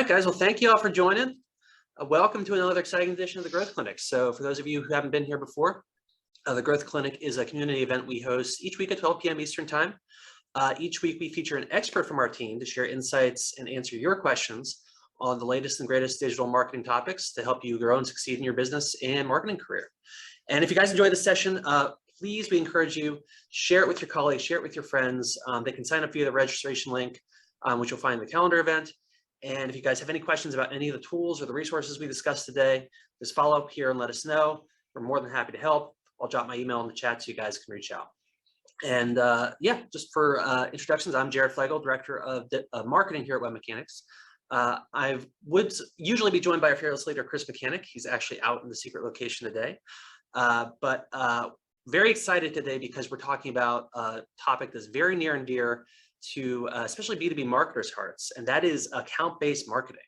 right, guys. Well, thank you all for joining. Welcome to another exciting edition of the Growth Clinic. So for those of you who haven't been here before, the Growth Clinic is a community event we host each week at 12 p.m. Eastern Time. Each week, we feature an expert from our team to share insights and answer your questions on the latest and greatest digital marketing topics to help you grow and succeed in your business and marketing career. And if you guys enjoy this session, please, we encourage you, share it with your colleagues, share it with your friends. They can sign up via the registration link, which you'll find in the calendar event. And if you guys have any questions about any of the tools or the resources we discussed today, just follow up here and let us know. We're more than happy to help. I'll drop my email in the chat so you guys can reach out. And yeah, just for introductions, I'm Jared Flegel, Director of Marketing here at WebMechanix. I would usually be joined by our fearless leader, Chris Mechanic. He's actually out in the secret location today. But very excited today because we're talking about a topic that's very near and dear to especially B2B marketers' hearts, and that is account-based marketing.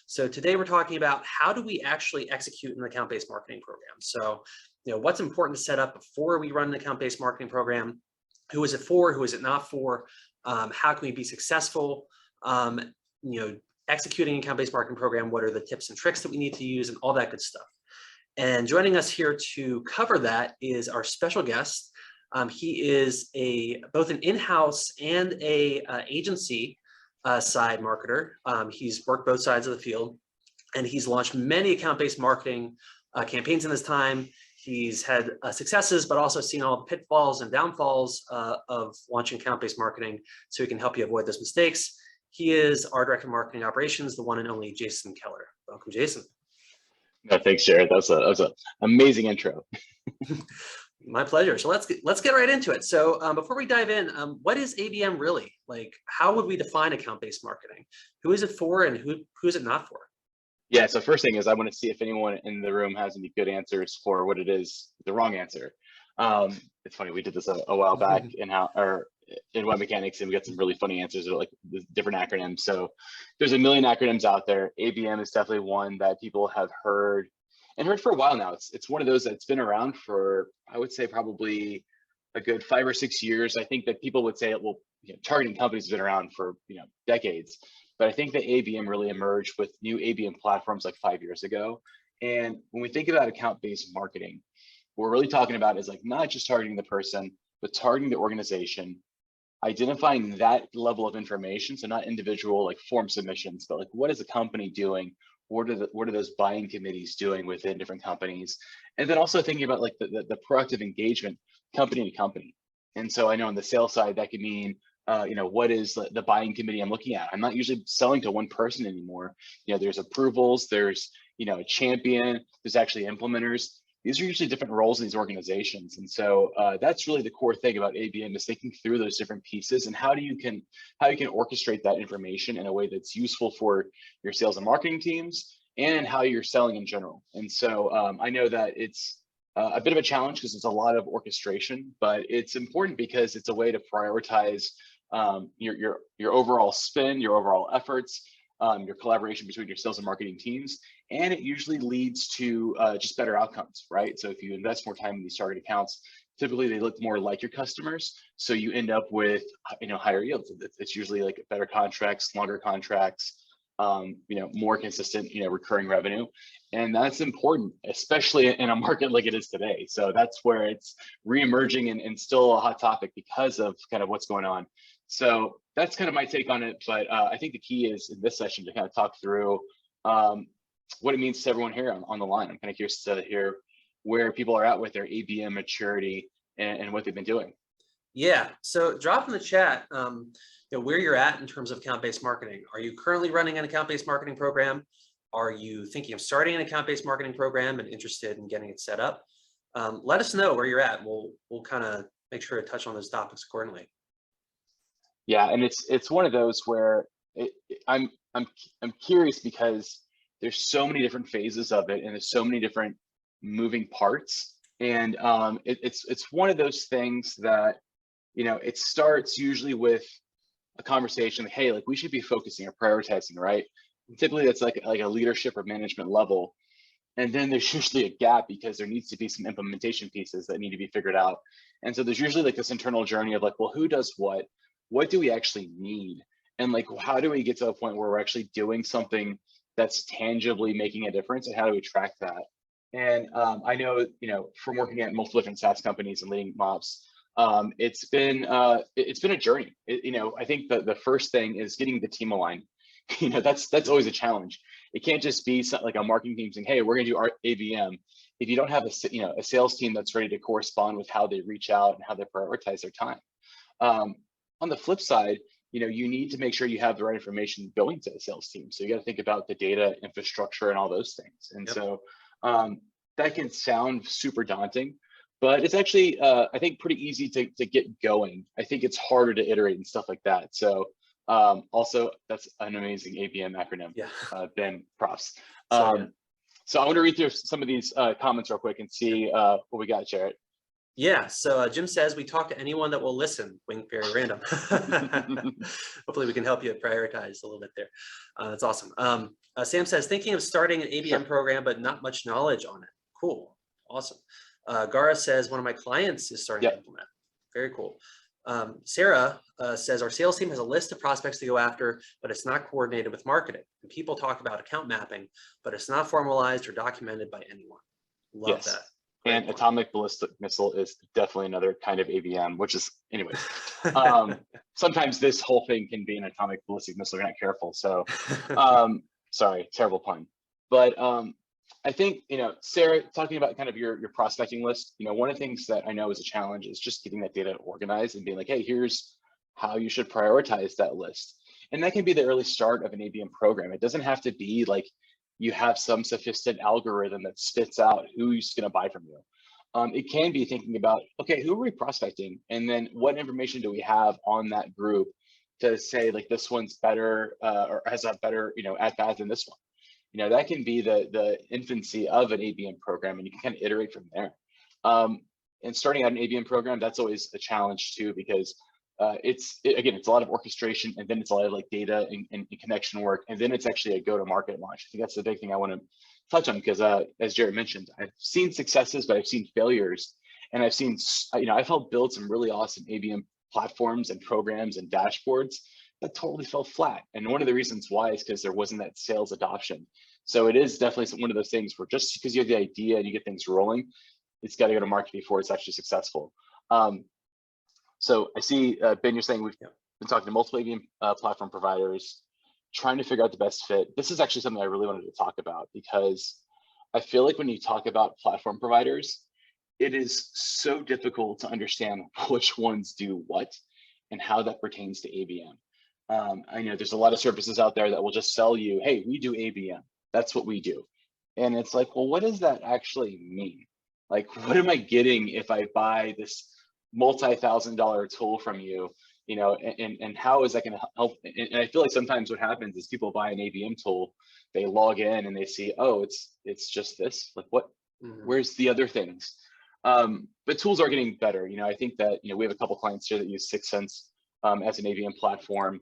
So today we're talking about how do we actually execute an account-based marketing program. So, what's important to set up before we run an account-based marketing program? Who is it for? Who is it not for? How can we be successful? Executing an account-based marketing program. What are the tips and tricks that we need to use, and all that good stuff. And joining us here to cover that is our special guest. He is both an in-house and a agency side marketer. He's worked both sides of the field, and he's launched many account-based marketing campaigns in his time. He's had successes, but also seen all the pitfalls and downfalls of launching account-based marketing, so he can help you avoid those mistakes. He is our Director of Marketing Operations, the one and only Jason Keller. Welcome, Jason. No, thanks, Jared. That was an amazing intro. My pleasure. So let's get right into it. So before we dive in, what is ABM really? Like, how would we define account-based marketing? Who is it for, and who is it not for? Yeah. So first thing is, I want to see if anyone in the room has any good answers for what it is, the wrong answer. It's funny, we did this a while back in WebMechanix, and we got some really funny answers of like the different acronyms. So there's a million acronyms out there. ABM is definitely one that people have heard for a while now. It's one of those that's been around for, I would say, probably a good 5 or 6 years. I think that people would say, well, targeting companies has been around for decades, but I think that ABM really emerged with new ABM platforms like 5 years ago. And when we think about account-based marketing, what we're really talking about is like not just targeting the person, but targeting the organization, identifying that level of information. So not individual like form submissions, but like what is the company doing? What are those buying committees doing within different companies? And then also thinking about like the proactive engagement company to company. And so I know on the sales side, that could mean, what is the buying committee I'm looking at? I'm not usually selling to one person anymore. There's approvals, there's, a champion, there's actually implementers. These are usually different roles in these organizations. And so that's really the core thing about ABM, is thinking through those different pieces and how you can orchestrate that information in a way that's useful for your sales and marketing teams and how you're selling in general. And so I know that it's a bit of a challenge because it's a lot of orchestration, but it's important because it's a way to prioritize your overall spin, your overall efforts, your collaboration between your sales and marketing teams, and it usually leads to just better outcomes, right? So if you invest more time in these target accounts, typically they look more like your customers, so you end up with higher yields. It's usually like better contracts, longer contracts, more consistent recurring revenue, and that's important, especially in a market like it is today. So that's where it's reemerging and still a hot topic because of kind of what's going on. So that's kind of my take on it. But I think the key is in this session to kind of talk through what it means to everyone here on the line. I'm kind of curious to hear where people are at with their ABM maturity and what they've been doing. Yeah, so drop in the chat where you're at in terms of account-based marketing. Are you currently running an account-based marketing program? Are you thinking of starting an account-based marketing program and interested in getting it set up? Let us know where you're at. We'll kind of make sure to touch on those topics accordingly. Yeah, and it's one of those where I'm curious because there's so many different phases of it, and there's so many different moving parts, and it's one of those things that it starts usually with a conversation like, hey, like we should be focusing or prioritizing, right? And typically that's like a leadership or management level, and then there's usually a gap because there needs to be some implementation pieces that need to be figured out, and so there's usually like this internal journey of like, well, who does what do we actually need? And like, how do we get to a point where we're actually doing something that's tangibly making a difference, and how do we track that? And I know, from working at multiple different SaaS companies and leading mobs, it's been a journey. I think the first thing is getting the team aligned. That's always a challenge. It can't just be like a marketing team saying, "Hey, we're going to do our ABM." If you don't have a sales team that's ready to correspond with how they reach out and how they prioritize their time. On the flip side, you need to make sure you have the right information going to the sales team. So you got to think about the data infrastructure and all those things. And so that can sound super daunting, but it's actually, I think, pretty easy to get going. I think it's harder to iterate and stuff like that. So also, that's an amazing ABM acronym. Yeah. Ben, props. So I want to read through some of these comments real quick and see what we got, Jarrett. Yeah, so Jim says we talk to anyone that will listen. Wink, very random. Hopefully we can help you prioritize a little bit there. That's awesome. Sam says thinking of starting an ABM program, but not much knowledge on it. Cool, awesome. Gara says one of my clients is starting to implement. Very cool. Sarah says our sales team has a list of prospects to go after, but it's not coordinated with marketing. And people talk about account mapping, but it's not formalized or documented by anyone. Love that. And atomic ballistic missile is definitely another kind of ABM, which is, anyways. Sometimes this whole thing can be an atomic ballistic missile if you're not careful. So, sorry, terrible pun. But I think, Sarah, talking about kind of your prospecting list, one of the things that I know is a challenge is just getting that data organized and being like, hey, here's how you should prioritize that list. And that can be the early start of an ABM program. It doesn't have to be like you have some sophisticated algorithm that spits out who's going to buy from you. It can be thinking about, okay, who are we prospecting? And then what information do we have on that group to say like this one's better or has a better, at bat than this one. That can be the infancy of an ABM program, and you can kind of iterate from there. And starting out an ABM program, that's always a challenge too, because it's a lot of orchestration, and then it's a lot of like data and connection work, and then it's actually a go-to-market launch. I think that's the big thing I want to touch on, because as Jared mentioned, I've seen successes, but I've seen failures, and I've seen, I've helped build some really awesome ABM platforms and programs and dashboards that totally fell flat. And one of the reasons why is because there wasn't that sales adoption. So it is definitely one of those things where just because you have the idea and you get things rolling, it's got to go to market before it's actually successful. So I see, Ben, you're saying we've been talking to multiple ABM platform providers, trying to figure out the best fit. This is actually something I really wanted to talk about, because I feel like when you talk about platform providers, it is so difficult to understand which ones do what and how that pertains to ABM. I know there's a lot of services out there that will just sell you, hey, we do ABM. That's what we do. And it's like, well, what does that actually mean? Like, what am I getting if I buy this multi-$1,000 tool from you, and how is that going to help? And I feel like sometimes what happens is people buy an ABM tool, they log in and they see, oh, it's just this, like what, where's the other things? But tools are getting better. I think that, we have a couple clients here that use 6 Sense as an ABM platform.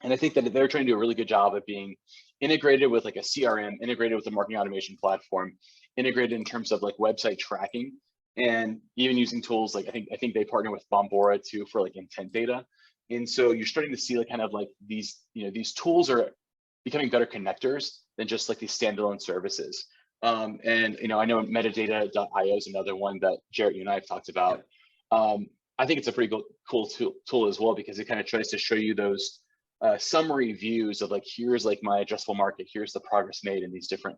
And I think that they're trying to do a really good job of being integrated with like a CRM, integrated with a marketing automation platform, integrated in terms of like website tracking, and even using tools like I think they partner with Bombora too for like intent data. And so you're starting to see like kind of like these, these tools are becoming better connectors than just like these standalone services. And I know metadata.io is another one that Jarrett, you and I have talked about. I think it's a pretty cool tool as well, because it kind of tries to show you those summary views of like, here's like my addressable market, here's the progress made in these different,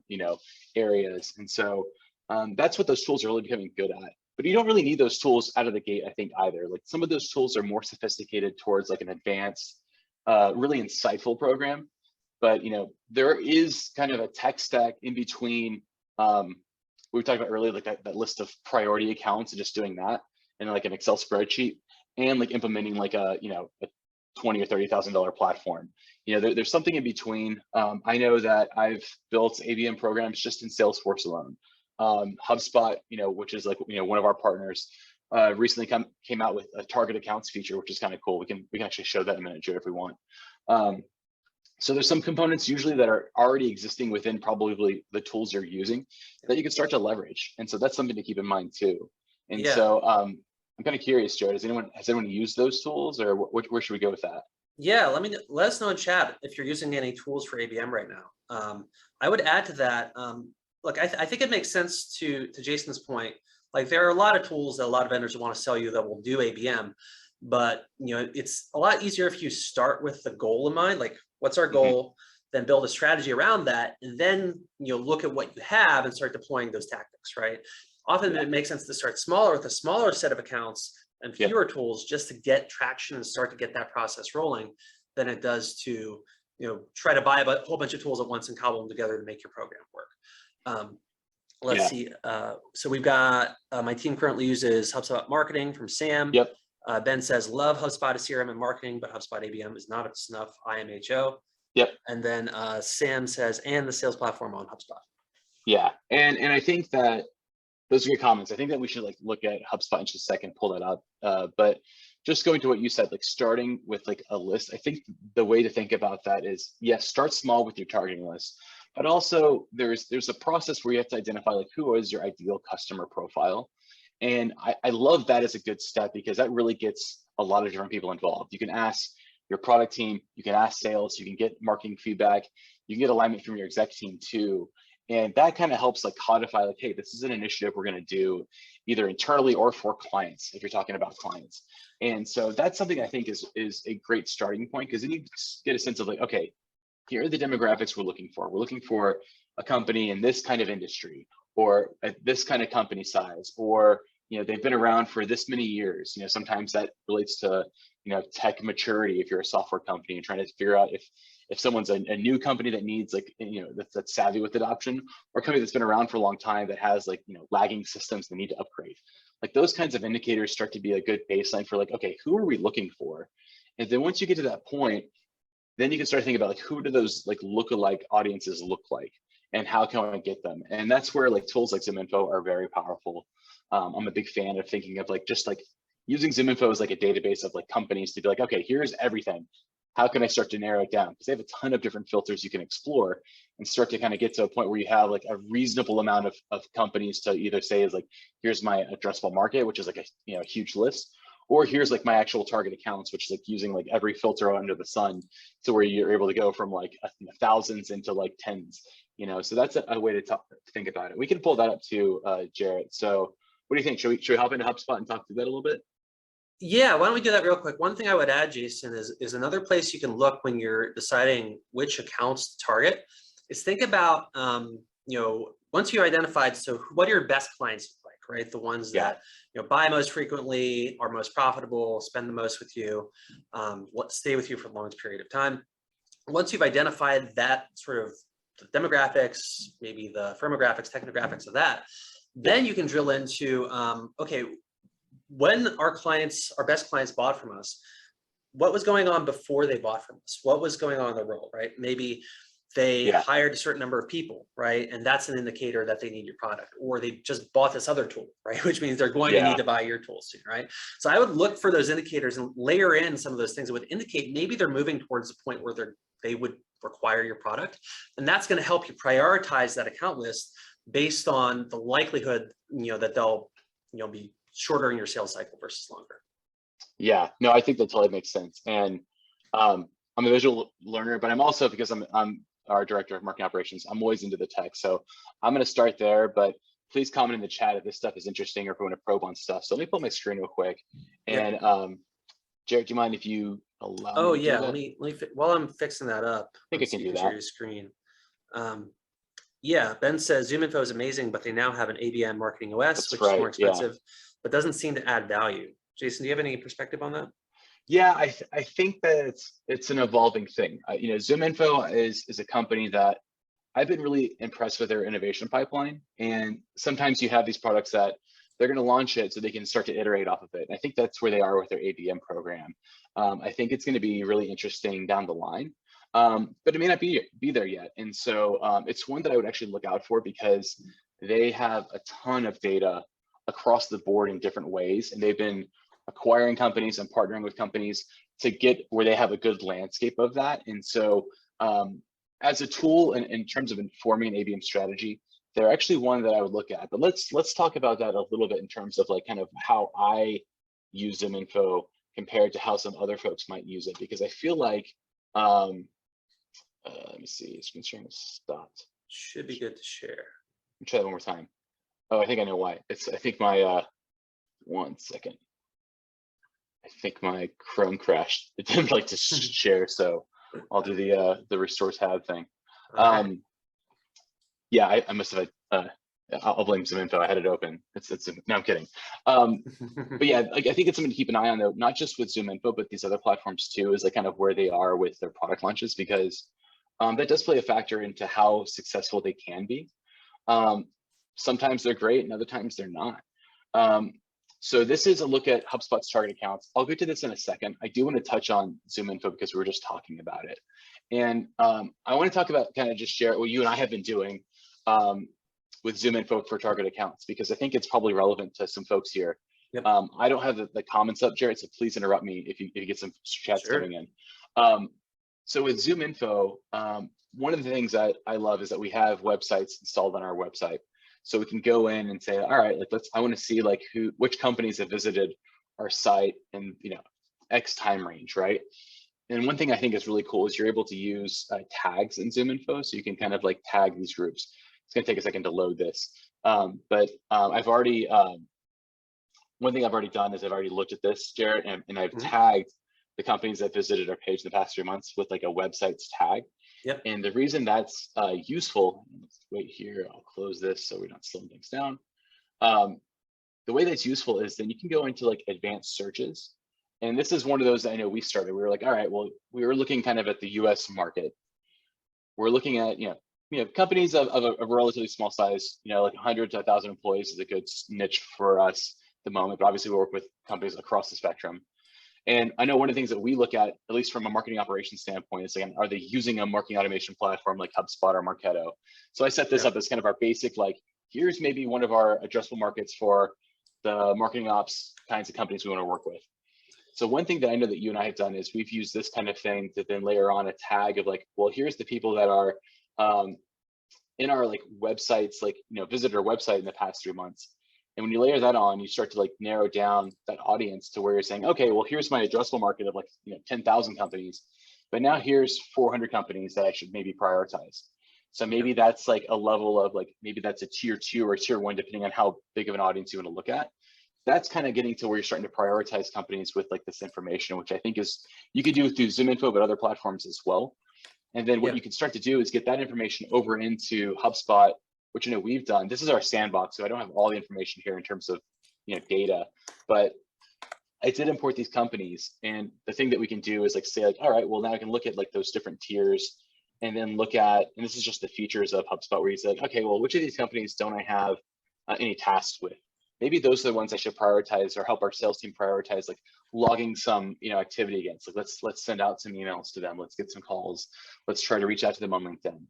areas. And so that's what those tools are really becoming good at. But you don't really need those tools out of the gate, I think, either. Like some of those tools are more sophisticated towards like an advanced, really insightful program. But there is kind of a tech stack in between. We talked about earlier, like that list of priority accounts and just doing that in like an Excel spreadsheet, and like implementing like a a $20,000 or $30,000 platform. There's something in between. I know that I've built ABM programs just in Salesforce alone. Hubspot, which is like one of our partners, recently came out with a target accounts feature, which is kind of cool. We can actually show that in a minute, Joe, if we want. So there's some components usually that are already existing within probably the tools you're using that you can start to leverage, and so that's something to keep in mind too. And so I'm kind of curious, Joe, has anyone used those tools, or where should we go with that? Yeah, let us know in chat if you're using any tools for ABM right now. I would add to that. Look, I think it makes sense to Jason's point. Like there are a lot of tools that a lot of vendors want to sell you that will do ABM, but it's a lot easier if you start with the goal in mind. Like, what's our goal? Then build a strategy around that, and then look at what you have and start deploying those tactics. Right? Often it makes sense to start smaller with a smaller set of accounts and fewer tools just to get traction and start to get that process rolling than it does to try to buy a whole bunch of tools at once and cobble them together to make your program work. Let's see. So we've got my team currently uses HubSpot Marketing from Sam. Yep. Ben says, love HubSpot as CRM and marketing, but HubSpot ABM is not up to snuff, IMHO. Yep. And then Sam says, and the sales platform on HubSpot. Yeah, and I think that those are good comments. I think that we should look at HubSpot in just a second, pull that up. But just going to what you said, like starting with like a list, I think the way to think about that is, yes, start small with your targeting list, but also there's a process where you have to identify like who is your ideal customer profile. And I love that as a good step because that really gets a lot of different people involved. You can ask your product team, you can ask sales, you can get marketing feedback, you can get alignment from your exec team too. And that kind of helps like codify like, hey, this is an initiative we're going to do either internally or for clients, if you're talking about clients. And so that's something I think is a great starting point, because then you get a sense of like, okay, here are the demographics we're looking for. We're looking for a company in this kind of industry or at this kind of company size, or they've been around for this many years. Sometimes that relates to tech maturity if you're a software company and trying to figure out if someone's a new company that needs like that's savvy with adoption, or a company that's been around for a long time that has like lagging systems they need to upgrade. Like those kinds of indicators start to be a good baseline for like, okay, who are we looking for? And then once you get to that point, then you can start thinking about like who do those like lookalike audiences look like and how can I get them? And that's where like tools like ZoomInfo are very powerful. I'm a big fan of thinking of like just like using ZoomInfo as like a database of like companies to be like, okay, here's everything. How can I start to narrow it down? Because they have a ton of different filters you can explore and start to kind of get to a point where you have like a reasonable amount of companies to either say is like, here's my addressable market, which is like a huge list, or here's like my actual target accounts, which is like using like every filter under the sun to where you're able to go from like thousands into like tens, so that's a way to think about it. We can pull that up too, Jarrett. So what do you think? Should we hop into HubSpot and talk through that a little bit? Yeah, why don't we do that real quick? One thing I would add, Jason, is another place you can look when you're deciding which accounts to target is think about, once you identified, so what do your best clients look like, right? The ones that, buy most frequently, are most profitable, spend the most with you, stay with you for the longest period of time. Once you've identified that sort of the demographics, maybe the firmographics, technographics of that, then you can drill into, okay, when our best clients bought from us, what was going on before they bought from us? What was going on in the world, right? Maybe they hired a certain number of people, right? And that's an indicator that they need your product, or they just bought this other tool, right? Which means they're going to need to buy your tool soon, right? So I would look for those indicators and layer in some of those things that would indicate maybe they're moving towards the point where they would require your product. And that's going to help you prioritize that account list based on the likelihood, that they'll, be shorter your sales cycle versus longer. Yeah, no, I think that totally makes sense. And I'm a visual learner, but I'm also, because I'm our director of marketing operations, I'm always into the tech. So I'm going to start there, but please comment in the chat if this stuff is interesting or if we want to probe on stuff. So let me pull my screen real quick. And Jared, do you mind if you allow me to do that? let me while I'm fixing that up, I think I can do that. Your screen. Ben says ZoomInfo is amazing, but they now have an ABM marketing OS, which is more expensive, but doesn't seem to add value. Jason, do you have any perspective on that? Yeah, I think that it's an evolving thing. ZoomInfo is a company that I've been really impressed with their innovation pipeline. And sometimes you have these products that they're going to launch it so they can start to iterate off of it. And I think that's where they are with their ABM program. I think it's going to be really interesting down the line, but it may not be there yet. And so it's one that I would actually look out for because they have a ton of data across the board in different ways. And they've been acquiring companies and partnering with companies to get where they have a good landscape of that. And so as a tool in terms of informing an ABM strategy, they're actually one that I would look at. But let's talk about that a little bit in terms of like kind of how I use ZoomInfo compared to how some other folks might use it, because I feel like, let me see, screen sharing is stopped. Should be good to share. Let me try that one more time. Oh, I think I know why. I think my, 1 second. I think my Chrome crashed. It didn't like to share, so I'll do the restore tab thing. Okay. Yeah, I must have, I'll blame some info. I had it open. No, I'm kidding. But yeah, like, I think it's something to keep an eye on, though, not just with Zoom Info, but these other platforms too, is like kind of where they are with their product launches, because that does play a factor into how successful they can be. Sometimes they're great and other times they're not. So this is a look at HubSpot's target accounts. I'll get to this in a second. I do want to touch on Zoom Info because we were just talking about it. And I want to talk about, kind of just share what you and I have been doing with Zoom Info for target accounts, because I think it's probably relevant to some folks here. Yep. I don't have the comments up, Jared, so please interrupt me if you get some chats Sure. coming in. So with Zoom Info, one of the things that I love is that we have websites installed on our website. So we can go in and say, all right, like, I want to see like which companies have visited our site in, X time range, right? And one thing I think is really cool is you're able to use tags in Zoom Info. So you can kind of like tag these groups. It's going to take a second to load this. But I've already, one thing I've already done is I've already looked at this, Jared, and I've tagged the companies that visited our page in the past 3 months with like a website's tag. Yep. And the reason that's useful, let's wait here, I'll close this so we're not slowing things down. The way that's useful is then you can go into like advanced searches. And this is one of those that I know we started. We were like, all right, well, we were looking kind of at the US market. We're looking at, companies of a relatively small size, like 100 to 1,000 employees is a good niche for us at the moment, but obviously we work with companies across the spectrum. And I know one of the things that we look at least from a marketing operations standpoint, is, again, are they using a marketing automation platform like HubSpot or Marketo? So I set this up as kind of our basic, like, here's maybe one of our addressable markets for the marketing ops kinds of companies we want to work with. So one thing that I know that you and I have done is we've used this kind of thing to then layer on a tag of like, well, here's the people that are in our like websites, like, visited our website in the past 3 months. And when you layer that on, you start to like narrow down that audience to where you're saying, okay, well, here's my addressable market of like, 10,000 companies, but now here's 400 companies that I should maybe prioritize. So maybe that's like a level of like, maybe that's a tier 2 or tier 1, depending on how big of an audience you want to look at. That's kind of getting to where you're starting to prioritize companies with like this information, which I think is, you could do through Zoom Info, but other platforms as well. And then what you can start to do is get that information over into HubSpot, which we've done. This is our sandbox, so I don't have all the information here in terms of data, but I did import these companies. And the thing that we can do is like say like, all right, well, now I can look at like those different tiers and then look at, and this is just the features of HubSpot where you say, okay, well, which of these companies don't I have any tasks with? Maybe those are the ones I should prioritize or help our sales team prioritize, like logging some activity against. Like let's send out some emails to them. Let's get some calls. Let's try to reach out to them on LinkedIn.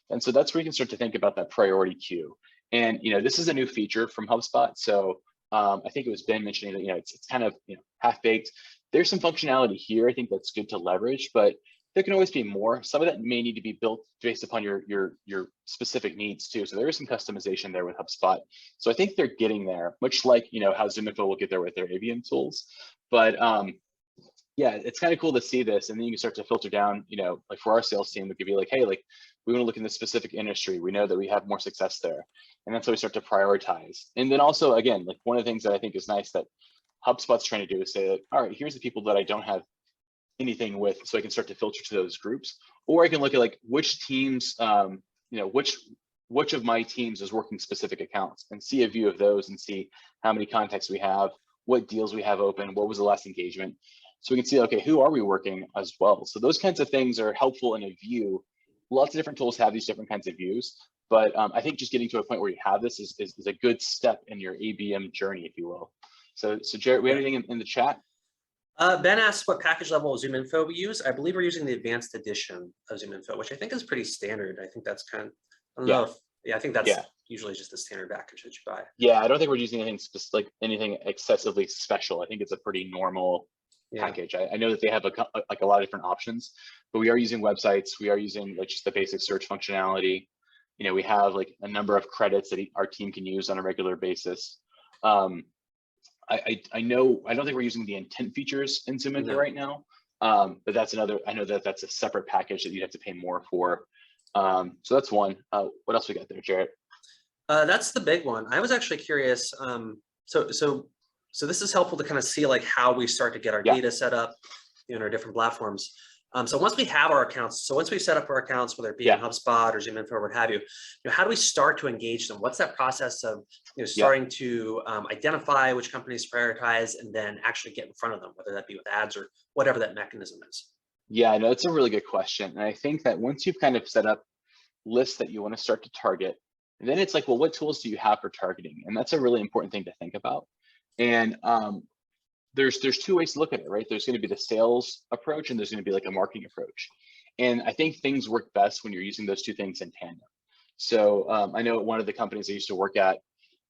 And so that's where you can start to think about that priority queue. And this is a new feature from HubSpot. So I think it was Ben mentioning that it's kind of half baked. There's some functionality here I think that's good to leverage, but there can always be more. Some of that may need to be built based upon your specific needs too. So there is some customization there with HubSpot. So I think they're getting there, much like how Zoom Info will get there with their ABM tools. But yeah, it's kind of cool to see this, and then you can start to filter down. Like for our sales team, we could be like, hey, like we want to look in this specific industry. We know that we have more success there, and that's how we start to prioritize. And then also, again, like one of the things that I think is nice that HubSpot's trying to do is say, like, all right, here's the people that I don't have anything with, so I can start to filter to those groups, or I can look at like which teams, which of my teams is working specific accounts and see a view of those and see how many contacts we have, what deals we have open, what was the last engagement. So we can see, okay, who are we working as well? So those kinds of things are helpful in a view. Lots of different tools have these different kinds of views, but I think just getting to a point where you have this is a good step in your ABM journey, if you will. So Jared, we have anything in the chat? Ben asked what package level of Zoom Info we use. I believe we're using the advanced edition of Zoom Info, which I think is pretty standard. I think that's kind of, I don't know if, I think that's usually just the standard package that you buy. Yeah, I don't think we're using anything like anything excessively special. I think it's a pretty normal package. I know that they have a lot of different options, but we are using websites. We are using like just the basic search functionality. We have like a number of credits that our team can use on a regular basis. I know, I don't think we're using the intent features in ZoomInfo No. right now. But that's another, I know that that's a separate package that you'd have to pay more for. So that's one. What else we got there, Jarrett? That's the big one. I was actually curious. So this is helpful to kind of see like how we start to get our Yeah. data set up in our different platforms. So once we have our accounts, so once we set up our accounts, whether it be in HubSpot or ZoomInfo or what have you, how do we start to engage them? What's that process of starting to identify which companies to prioritize and then actually get in front of them, whether that be with ads or whatever that mechanism is? Yeah, I know it's a really good question. And I think that once you've kind of set up lists that you want to start to target, and then it's like, well, what tools do you have for targeting? And that's a really important thing to think about. And there's two ways to look at it, right? There's going to be the sales approach and there's going to be like a marketing approach. And I think things work best when you're using those two things in tandem. So I know at one of the companies I used to work at,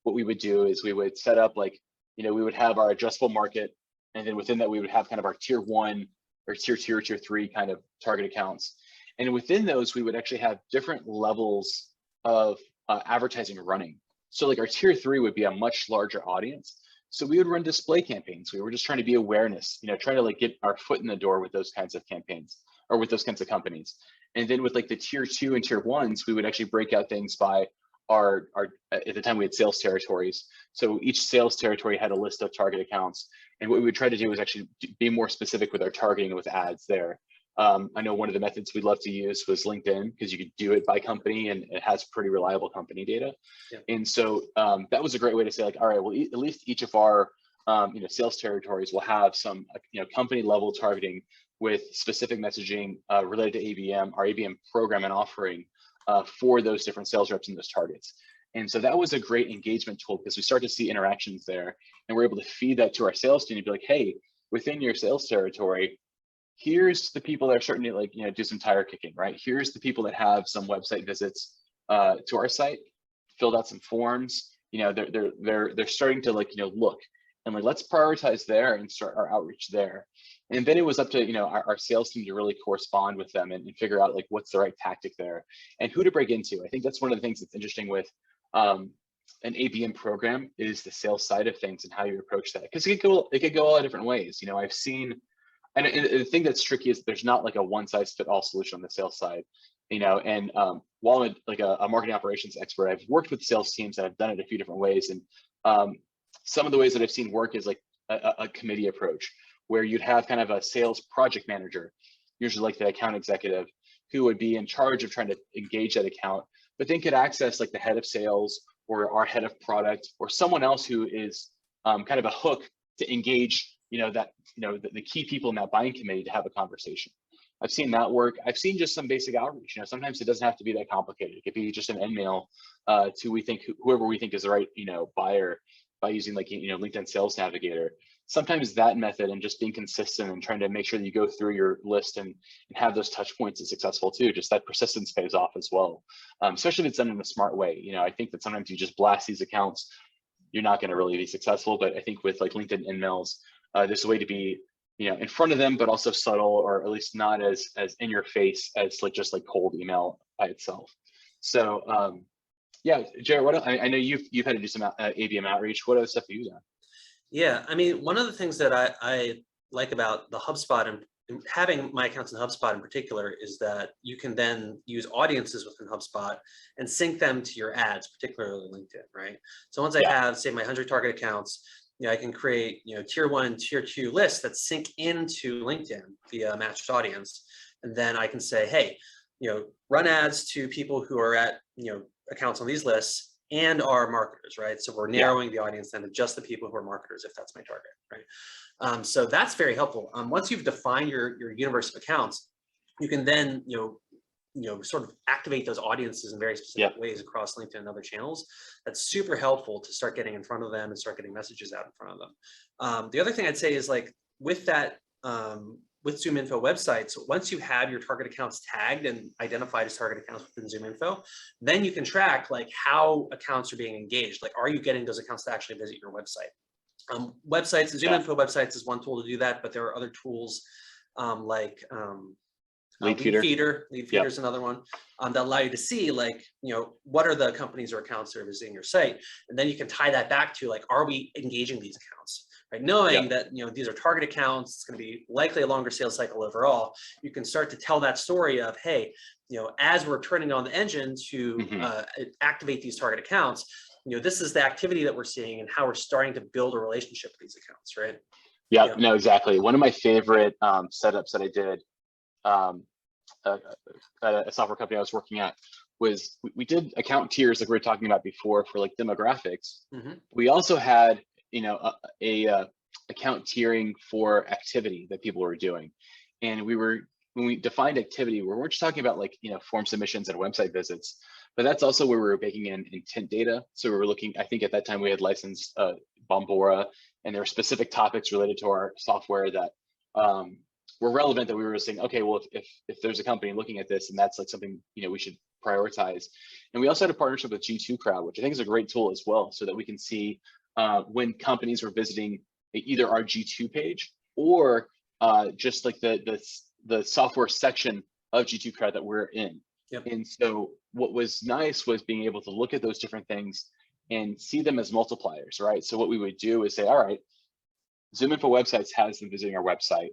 what we would do is we would set up like, we would have our addressable market. And then within that, we would have kind of our tier 1 or tier 2 or tier 3 kind of target accounts. And within those, we would actually have different levels of advertising running. So like our tier 3 would be a much larger audience. So we would run display campaigns. We were just trying to be awareness, trying to like get our foot in the door with those kinds of campaigns or with those kinds of companies. And then with like the tier 2 and tier 1s, we would actually break out things by our at the time we had sales territories. So each sales territory had a list of target accounts. And what we would try to do is actually be more specific with our targeting with ads there. I know one of the methods we'd love to use was LinkedIn because you could do it by company and it has pretty reliable company data. Yeah. And so that was a great way to say like, all right, well, at least each of our sales territories will have some company level targeting with specific messaging related to ABM, our ABM program and offering for those different sales reps and those targets. And so that was a great engagement tool because we start to see interactions there and we're able to feed that to our sales team and be like, hey, within your sales territory, here's the people that are starting to like, do some tire kicking, right? Here's the people that have some website visits to our site, filled out some forms, they're starting to like, look and like, let's prioritize there and start our outreach there. And then it was up to, our sales team to really correspond with them and figure out like, what's the right tactic there and who to break into. I think that's one of the things that's interesting with an ABM program is the sales side of things and how you approach that. Because it could go all the different ways. I've seen, and the thing that's tricky is there's not like a one size fit all solution on the sales side, and while I'm like a marketing operations expert, I've worked with sales teams that have done it a few different ways. And some of the ways that I've seen work is like a committee approach where you'd have kind of a sales project manager, usually like the account executive, who would be in charge of trying to engage that account, but then could access like the head of sales or our head of product or someone else who is kind of a hook to engage the key people in that buying committee to have a conversation. I've seen that work. I've seen just some basic outreach. Sometimes it doesn't have to be that complicated. It could be just an email to whoever we think is the right buyer by using like LinkedIn Sales Navigator. Sometimes that method and just being consistent and trying to make sure that you go through your list and have those touch points is successful too. Just that persistence pays off as well, especially if it's done in a smart way. I think that sometimes you just blast these accounts, you're not going to really be successful. But I think with like LinkedIn emails, there's a way to be in front of them, but also subtle, or at least not as in your face as like just like cold email by itself. So yeah, Jared, I know you've had to do some ABM outreach. What other stuff do you do? Yeah, I mean, one of the things that I like about the HubSpot and having my accounts in HubSpot in particular is that you can then use audiences within HubSpot and sync them to your ads, particularly LinkedIn, right? So once I have, say, my 100 target accounts, I can create, tier 1 and tier 2 lists that sync into LinkedIn via matched audience. And then I can say, hey, run ads to people who are at, accounts on these lists and are marketers, right? So we're narrowing the audience then to just the people who are marketers, if that's my target, right? So that's very helpful. Once you've defined your universe of accounts, you can then, sort of activate those audiences in very specific ways across LinkedIn and other channels. That's super helpful to start getting in front of them and start getting messages out in front of them. The other thing I'd say is like with that, with ZoomInfo websites, once you have your target accounts tagged and identified as target accounts within ZoomInfo, then you can track like how accounts are being engaged. Like, are you getting those accounts to actually visit your website? Websites, ZoomInfo websites is one tool to do that, but there are other tools like Lead Feeder is another one that allow you to see like, what are the companies or accounts that are visiting your site? And then you can tie that back to like, are we engaging these accounts? right? Knowing Yeah. that, these are target accounts, it's going to be likely a longer sales cycle overall. You can start to tell that story of, hey, as we're turning on the engine to activate these target accounts, this is the activity that we're seeing and how we're starting to build a relationship with these accounts, right? Yeah, no, exactly. One of my favorite setups that I did at a software company I was working at was we did account tiers like we were talking about before for like demographics. We also had, a account tiering for activity that people were doing. And when we defined activity, we weren't just talking about like, form submissions and website visits, but that's also where we were baking in intent data. So we were looking, I think at that time we had licensed Bombora, and there were specific topics related to our software that were relevant that we were saying, okay, well, if there's a company looking at this and that's like something, we should prioritize. And we also had a partnership with G2 Crowd, which I think is a great tool as well, so that we can see when companies were visiting either our G2 page or just like the software section of G2 Crowd that we're in. Yep. And so what was nice was being able to look at those different things and see them as multipliers, right? So what we would do is say, all right, Zoom Info Websites has them visiting our website.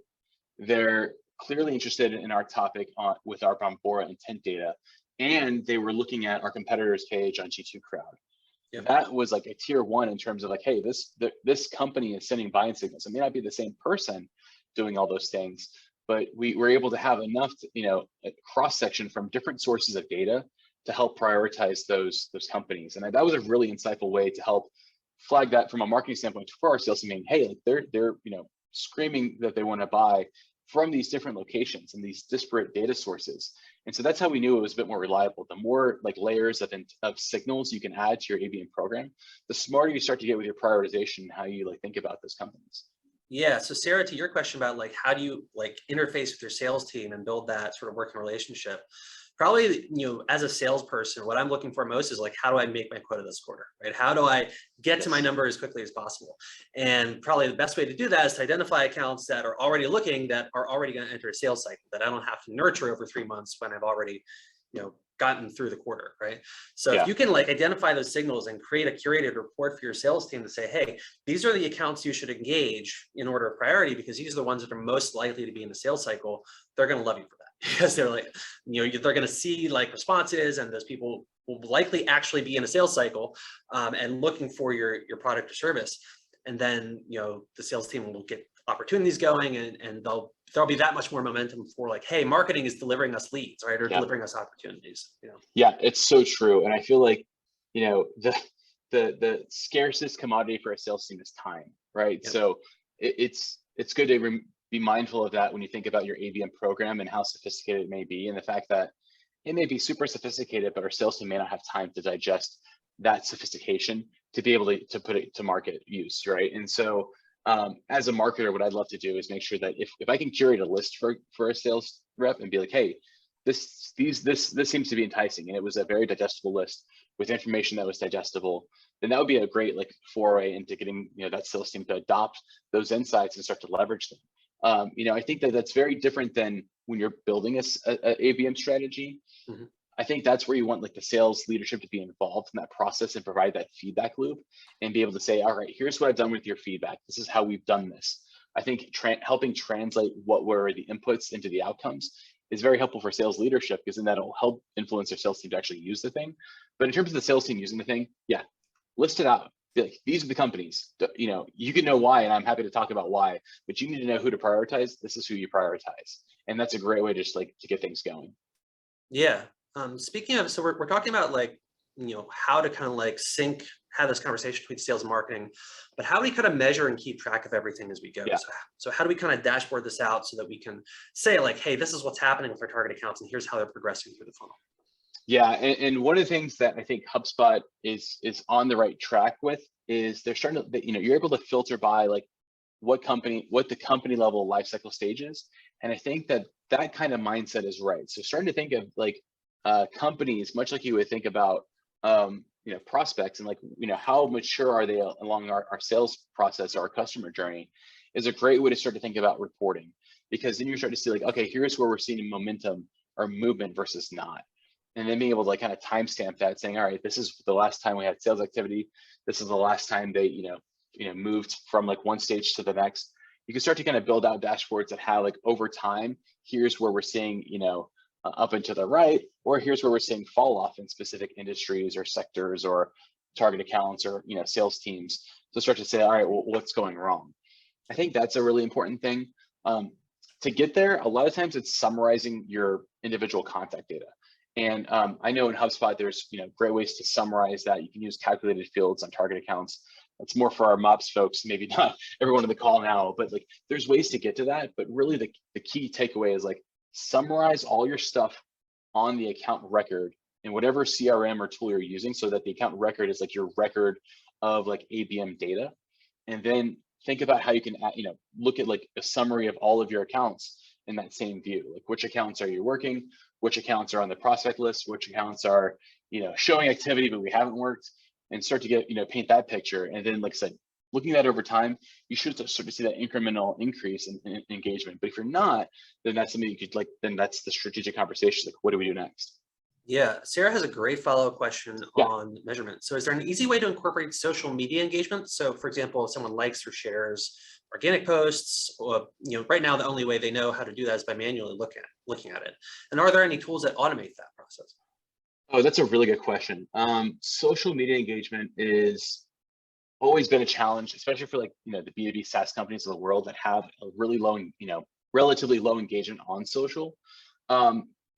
They're clearly interested in our topic with our Bombora intent data, and they were looking at our competitor's page on G2 Crowd. Yep. That was like a tier one in terms of like, hey, this company is sending buying signals. It may not be the same person doing all those things, but we were able to have enough, a cross section from different sources of data to help prioritize those companies. And that was a really insightful way to help flag that from a marketing standpoint for our sales team. Hey, like they're screaming that they want to buy from these different locations and these disparate data sources. And so that's how we knew it was a bit more reliable. The more like layers of signals you can add to your ABM program, the smarter you start to get with your prioritization and how you like think about those companies. Yeah. So Sarah, to your question about like, how do you like interface with your sales team and build that sort of working relationship? Probably, as a salesperson, what I'm looking for most is like, how do I make my quota this quarter, right? How do I get to my number as quickly as possible? And probably the best way to do that is to identify accounts that are already looking, that are already going to enter a sales cycle, that I don't have to nurture over 3 months when I've already, gotten through the quarter, right? So if you can like identify those signals and create a curated report for your sales team to say, hey, these are the accounts you should engage in order of priority, because these are the ones that are most likely to be in the sales cycle, they're going to love you for that, because they're like, they're going to see like responses, and those people will likely actually be in a sales cycle and looking for your product or service. And then, the sales team will get opportunities going, and there'll be that much more momentum for like, hey, marketing is delivering us leads, right? Or delivering us opportunities. Yeah, it's so true. And I feel like, the scarcest commodity for a sales team is time, right? Yep. So it's good to be mindful of that when you think about your ABM program and how sophisticated it may be, and the fact that it may be super sophisticated, but our sales team may not have time to digest that sophistication to be able to put it to market use, right? And so as a marketer, what I'd love to do is make sure that if I can curate a list for a sales rep and be like, hey, this seems to be enticing, and it was a very digestible list with information that was digestible, then that would be a great like foray into getting that sales team to adopt those insights and start to leverage them. I think that's very different than when you're building a ABM strategy. Mm-hmm. I think that's where you want like the sales leadership to be involved in that process and provide that feedback loop and be able to say, all right, here's what I've done with your feedback. This is how we've done this. I think helping translate what were the inputs into the outcomes is very helpful for sales leadership, because then that'll help influence their sales team to actually use the thing. But in terms of the sales team using the thing, yeah, list it out. Be like, these are the companies, you can know why, and I'm happy to talk about why, but you need to know who to prioritize. This is who you prioritize. And that's a great way just like to get things going. Yeah. Speaking of, so we're talking about like, how to kind of like have this conversation between sales and marketing, but how do we kind of measure and keep track of everything as we go? Yeah. So how do we kind of dashboard this out so that we can say like, hey, this is what's happening with our target accounts, and here's how they're progressing through the funnel? Yeah, and one of the things that I think HubSpot is on the right track with is they're starting to, you're able to filter by like what the company level lifecycle stage is. And I think that kind of mindset is right. So starting to think of like companies, much like you would think about prospects, and like how mature are they along our sales process or our customer journey, is a great way to start to think about reporting, because then you start to see like, okay, here's where we're seeing momentum or movement versus not. And then being able to like kind of timestamp that, saying, all right, this is the last time we had sales activity. This is the last time they, moved from like one stage to the next, you can start to kind of build out dashboards that have like over time, here's where we're seeing, up and to the right, or here's where we're seeing fall off in specific industries or sectors or target accounts or, sales teams. So start to say, all right, well, what's going wrong? I think that's a really important thing. To get there, a lot of times it's summarizing your individual contact data. And I know in HubSpot, there's great ways to summarize that. You can use calculated fields on target accounts. That's more for our MOPS folks, maybe not everyone on the call now, but like there's ways to get to that. But really the key takeaway is like summarize all your stuff on the account record in whatever CRM or tool you're using, so that the account record is like your record of like ABM data. And then think about how you can, look at like a summary of all of your accounts in that same view. Like which accounts are you working? Which accounts are on the prospect list? Which accounts are, showing activity, but we haven't worked, and start to get, paint that picture. And then, like I said, looking at that over time, you should start to see that incremental increase in engagement. But if you're not, then that's something you could then that's the strategic conversation. Like, what do we do next? Yeah, Sarah has a great follow-up question Yeah. on measurement. So is there an easy way to incorporate social media engagement? So for example, if someone likes or shares organic posts, or, right now the only way they know how to do that is by manually looking at it. And are there any tools that automate that process? Oh, that's a really good question. Social media engagement is always been a challenge, especially for like, the B2B SaaS companies of the world that have a really low, relatively low engagement on social.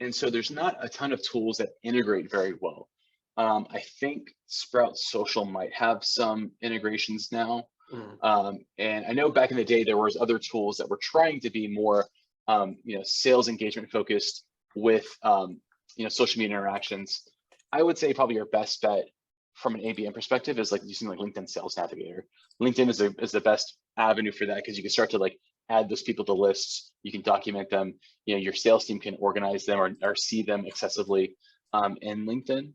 And so there's not a ton of tools that integrate very well. I think Sprout Social might have some integrations now. And I know back in the day, there was other tools that were trying to be more, sales engagement focused with, social media interactions. I would say probably your best bet from an ABM perspective is like using like LinkedIn Sales Navigator. LinkedIn is the best avenue for that, because you can start to like add those people to lists. You can document them. Your sales team can organize them or see them accessibly in LinkedIn.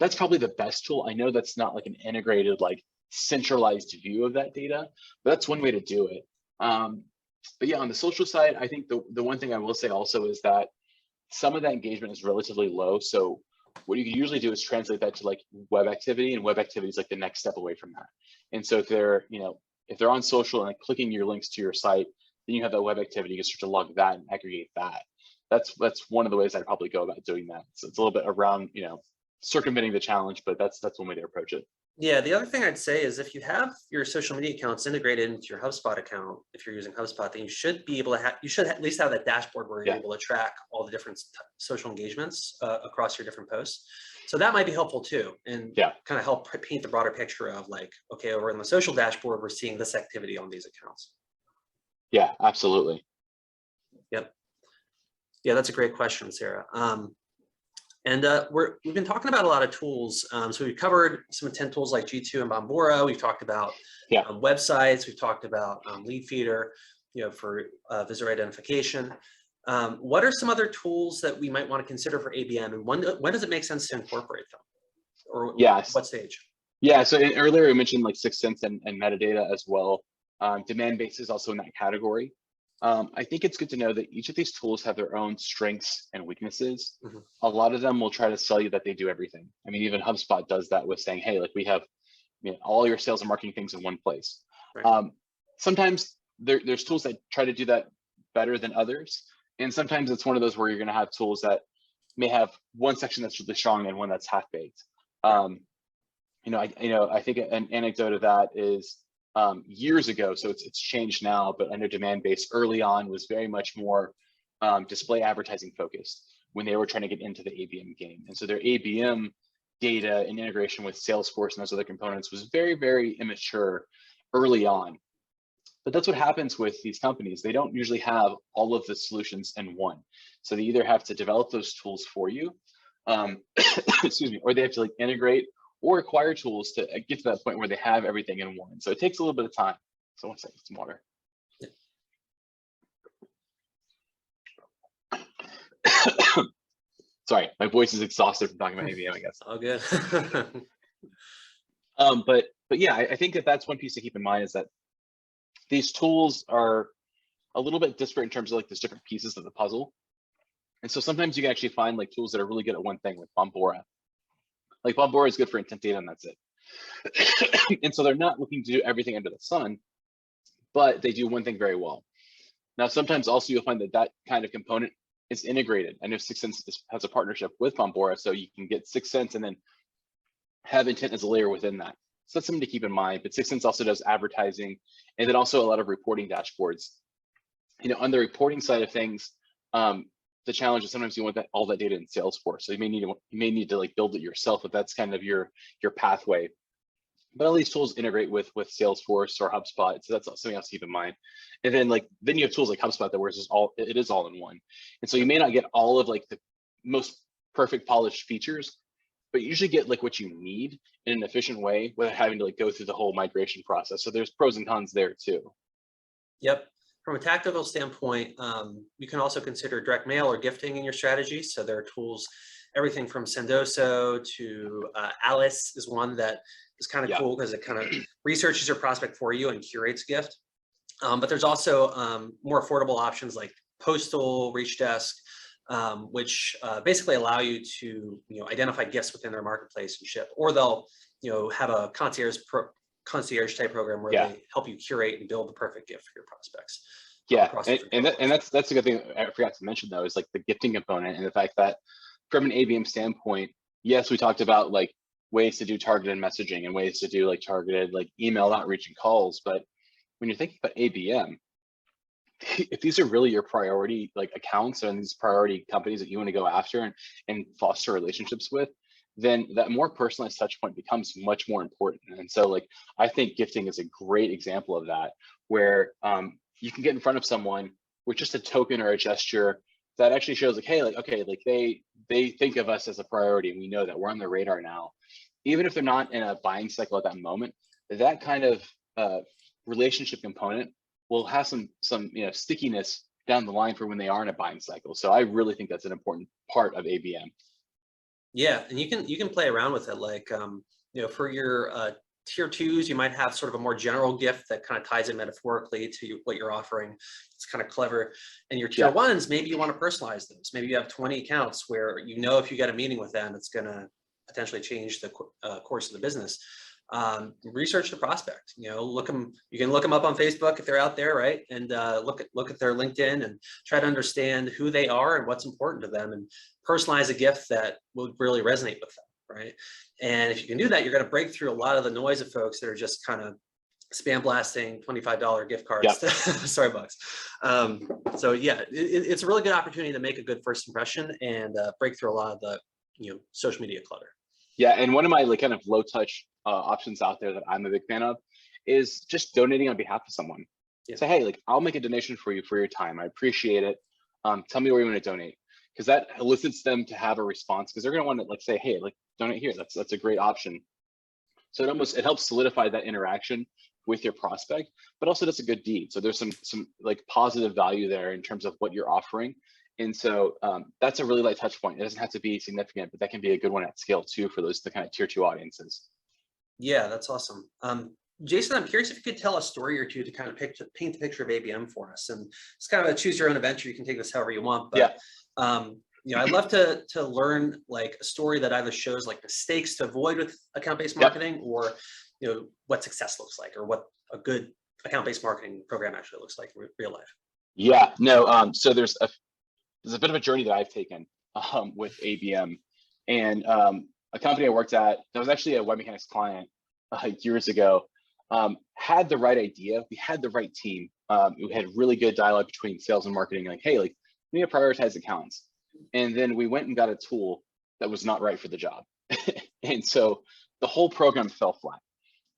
That's probably the best tool. I know that's not like an integrated, like centralized view of that data, but that's one way to do it. But yeah, on the social side, I think the one thing I will say also is that some of that engagement is relatively low. So what you can usually do is translate that to like web activity, and web activity is like the next step away from that. And so if they're, if they're on social and like clicking your links to your site, then you have that web activity. You can start to log that and aggregate that. That's one of the ways I'd probably go about doing that. So it's a little bit around, circumventing the challenge, but that's one way to approach it. Yeah, the other thing I'd say is if you have your social media accounts integrated into your HubSpot account, if you're using HubSpot, then you should be able to you should at least have that dashboard where you're able to track all the different social engagements across your different posts. So that might be helpful too, and kind of help paint the broader picture of like, okay, over in the social dashboard, we're seeing this activity on these accounts. Yeah, absolutely. Yep. Yeah, that's a great question, Sarah. And we've been talking about a lot of tools. So we've covered some intent tools like G2 and Bombora. We've talked about websites. We've talked about Lead Feeder, for visitor identification. What are some other tools that we might want to consider for ABM, and when does it make sense to incorporate them, or what stage? Yeah, so earlier we mentioned like 6th Sense and metadata as well. Demand-based is also in that category. I think it's good to know that each of these tools have their own strengths and weaknesses. A lot of them will try to sell you that they do everything. I mean, even HubSpot does that with saying, hey, like we have all your sales and marketing things in one place. Right. Sometimes there's tools that try to do that better than others. And sometimes it's one of those where you're going to have tools that may have one section that's really strong and one that's half-baked. I think an anecdote of that is years ago, so it's changed now, but I know demand-based early on was very much more display advertising focused when they were trying to get into the ABM game. And so their ABM data and integration with Salesforce and those other components was very, very immature early on. But that's what happens with these companies. They don't usually have all of the solutions in one. So they either have to develop those tools for you, excuse me, or they have to like integrate or acquire tools to get to that point where they have everything in one. So it takes a little bit of time. So I want to say some water. Sorry, my voice is exhausted from talking about ABM, I guess. All good. But yeah, I think that's one piece to keep in mind is that these tools are a little bit disparate in terms of like there's different pieces of the puzzle. And so sometimes you can actually find like tools that are really good at one thing, like Bombora. Like Bombora is good for intent data and that's it. And so they're not looking to do everything under the sun, but they do one thing very well. Now, sometimes also you'll find that that kind of component is integrated. I know 6sense has a partnership with Bombora, so you can get 6sense and then have intent as a layer within that. So that's something to keep in mind. But 6sense also does advertising, and then also a lot of reporting dashboards. You know, on the reporting side of things, the challenge is sometimes you want all that data in Salesforce. So you may need to like build it yourself, if that's kind of your pathway. But all these tools integrate with Salesforce or Hubspot, so that's something else to keep in mind. And then you have tools like Hubspot that where it is all in one. And so you may not get all of like the most perfect polished features, but you usually get like what you need in an efficient way without having to like go through the whole migration process. So there's pros and cons there too. Yep. From a tactical standpoint, you can also consider direct mail or gifting in your strategy. So there are tools, everything from Sendoso to Alice is one that is kind of cool because it kind of researches your prospect for you and curates a gift. But there's also more affordable options like Postal, Reach Desk, which basically allow you to identify gifts within their marketplace and ship, or they'll have a concierge type program where they help you curate and build the perfect gift for your prospects. Yeah, and that's a good thing I forgot to mention though, is like the gifting component and the fact that from an ABM standpoint, yes, we talked about like ways to do targeted messaging and ways to do like targeted like email outreach and calls, but when you're thinking about ABM, if these are really your priority like accounts and these priority companies that you want to go after and foster relationships with, then that more personalized touch point becomes much more important. And so like I think gifting is a great example of that, where you can get in front of someone with just a token or a gesture that actually shows like, hey, like, okay, like they think of us as a priority and we know that we're on their radar now. Even if they're not in a buying cycle at that moment, that kind of relationship component will have some stickiness down the line for when they are in a buying cycle. So I really think that's an important part of ABM. Yeah, and you can play around with it, like for your tier 2s, you might have sort of a more general gift that kind of ties in metaphorically to what you're offering. It's kind of clever. And your tier 1s, maybe you want to personalize those. Maybe you have 20 accounts where if you get a meeting with them, it's going to potentially change the course of the business. Research the prospect. You can look them up on Facebook if they're out there, right? And look at their LinkedIn and try to understand who they are and what's important to them, and personalize a gift that will really resonate with them, right? And if you can do that, you're going to break through a lot of the noise of folks that are just kind of spam blasting $25 gift cards to Starbucks. So yeah, it's a really good opportunity to make a good first impression and break through a lot of the social media clutter. Yeah, and one of my like kind of low touch options out there that I'm a big fan of is just donating on behalf of someone. Say, hey, like I'll make a donation for you for your time. I appreciate it. Tell me where you want to donate, because that elicits them to have a response, because they're going to want to like say, hey, like donate here. That's a great option. So it helps solidify that interaction with your prospect, but also that's a good deed. So there's some like positive value there in terms of what you're offering. And so that's a really light touch point. It doesn't have to be significant, but that can be a good one at scale too for the kind of tier 2 audiences. Yeah, that's awesome. Jason, I'm curious if you could tell a story or two to kind of paint the picture of ABM for us. And it's kind of a choose your own adventure. You can take this however you want, but I'd love to learn like a story that either shows like mistakes to avoid with account-based marketing, or what success looks like, or what a good account-based marketing program actually looks like in real life. Yeah, no. So there's a bit of a journey that I've taken with ABM, and a company I worked at that was actually a WebMechanix client years ago, had the right idea. We had the right team. We had really good dialogue between sales and marketing, like, hey, like we need to prioritize accounts. And then we went and got a tool that was not right for the job. And so the whole program fell flat.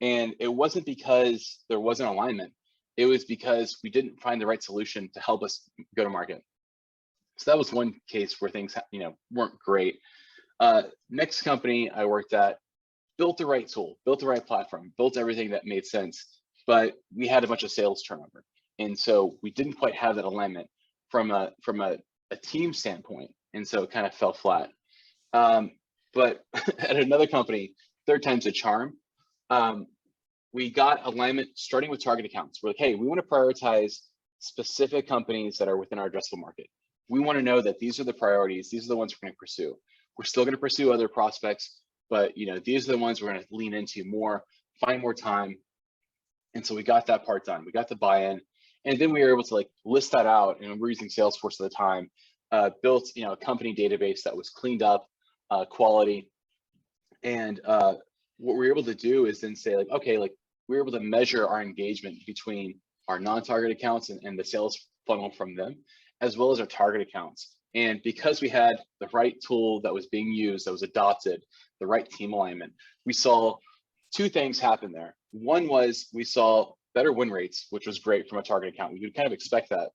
And it wasn't because there wasn't alignment. It was because we didn't find the right solution to help us go to market. So that was one case where things weren't great. Next company I worked at built the right tool, built the right platform, built everything that made sense, but we had a bunch of sales turnover. And so we didn't quite have that alignment from a team standpoint. And so it kind of fell flat. But at another company, third time's a charm. We got alignment starting with target accounts. We're like, hey, we want to prioritize specific companies that are within our addressable market. We want to know that these are the priorities. These are the ones we're going to pursue. We're still going to pursue other prospects, but these are the ones we're going to lean into more, find more time. And so we got that part done. We got the buy-in, and then we were able to like list that out, and we're using Salesforce at the time, built a company database that was cleaned up, quality. And what we were able to do is then say like, okay, like we were able to measure our engagement between our non-target accounts and the sales funnel from them, as well as our target accounts. And because we had the right tool that was being used, that was adopted, the right team alignment, we saw two things happen there. One was we saw better win rates, which was great from a target account. We would kind of expect that.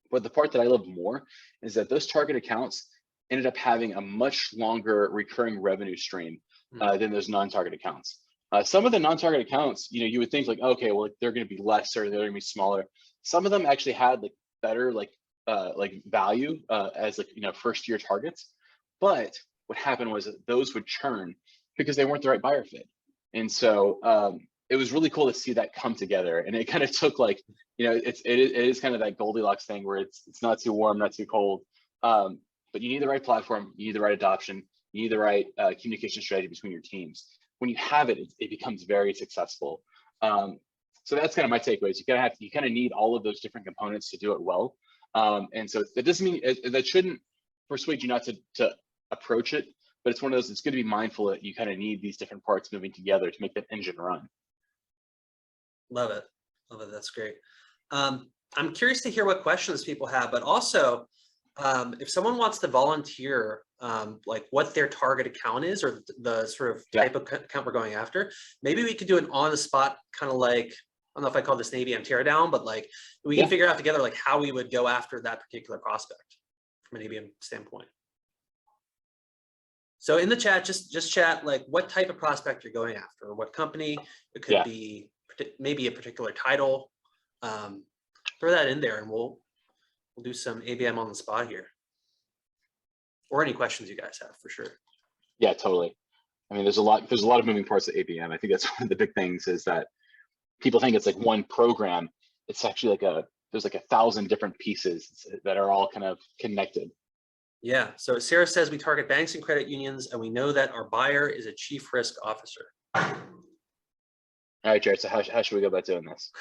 But the part that I love more is that those target accounts ended up having a much longer recurring revenue stream than those non-target accounts. Some of the non-target accounts, you would think like, okay, well, they're going to be lesser, they're going to be smaller. Some of them actually had like better like value as like first year targets. But what happened was that those would churn because they weren't the right buyer fit. And so it was really cool to see that come together. And it kind of took like, it is kind of that Goldilocks thing where it's not too warm, not too cold. But you need the right platform, you need the right adoption, you need the right communication strategy between your teams. When you have it, it becomes very successful. So that's kind of my takeaways. You kind of need all of those different components to do it well. And so that doesn't mean that shouldn't persuade you not to approach it, but it's one of those, it's good to be mindful that you kind of need these different parts moving together to make that engine run. Love it. Love it. That's great. I'm curious to hear what questions people have, but also if someone wants to volunteer, like what their target account is or the sort of type of account we're going after, maybe we could do an on the spot kind of like, I don't know if I call this an ABM teardown, but like we can figure out together like how we would go after that particular prospect from an ABM standpoint. So in the chat, just chat like what type of prospect you're going after, or what company. It could be maybe a particular title. Throw that in there and we'll do some ABM on the spot here. Or any questions you guys have, for sure. Yeah, totally. I mean, there's a lot of moving parts of ABM. I think that's one of the big things is that people think it's like one program. It's actually like there's like 1,000 different pieces that are all kind of connected. Yeah, so Sarah says we target banks and credit unions, and we know that our buyer is a chief risk officer. All right, Jared, so how should we go about doing this?